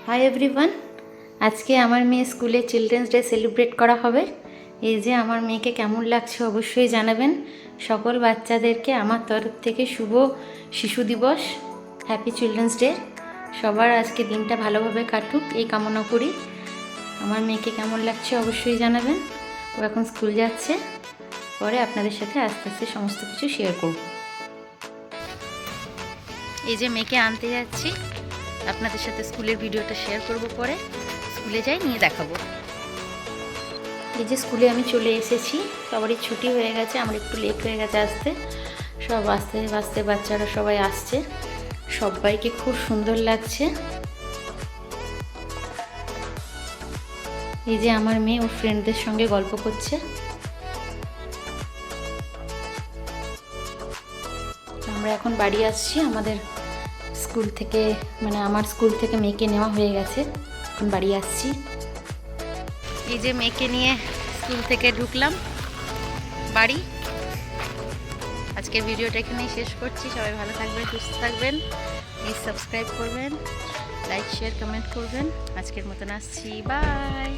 Hi everyone, আজকে আমার মেয়ে স্কুলে চিলড্রেন্স ডে সেলিব্রেট করা হবে। এই যে আমার মেয়েকে কেমন লাগছে অবশ্যই জানাবেন। সকল বাচ্চাদেরকে আমার তরফ থেকে শুভ শিশু দিবস, হ্যাপি চিলড্রেন্স ডে। সবার আজকে দিনটা ভালোভাবে কাটুক এই কামনা করি। আমার মেয়েকে কেমন লাগছে অবশ্যই জানাবেন। ও এখন স্কুল যাচ্ছে, পরে আপনাদের সাথে আস্তে আস্তে সমস্ত কিছু শেয়ার করব। এই যে মেয়েকে আনতে যাচ্ছি, আপনাদের সাথে স্কুলের ভিডিওটা শেয়ার করব, পরে স্কুলে যাই নিয়ে দেখাবো। এই যে স্কুলে আমি চলে এসেছি, সবারই ছুটি হয়ে গেছে, আমার একটু লেট হয়ে গেছে আসতে। সব আস্তে আস্তে বাচ্চারা সবাই আসছে, সবাইকে খুব সুন্দর লাগছে। এই যে আমার মেয়ে ওর ফ্রেন্ডদের সঙ্গে গল্প করছে। আমরা এখন বাড়ি আসছি, আমাদের স্কুল থেকে আমার স্কুল থেকে মেয়েকে নেওয়া হয়ে গেছে, এখন বাড়ি আসছি। এই যে মেয়েকে নিয়ে স্কুল থেকে ঢুকলাম বাড়ি। আজকের ভিডিওটা এখানেই শেষ করছি। সবাই ভালো থাকবেন, সুস্থ থাকবেন, প্লিজ সাবস্ক্রাইব করবেন, লাইক শেয়ার কমেন্ট করবেন। আজকের মতন আসছি, বাই।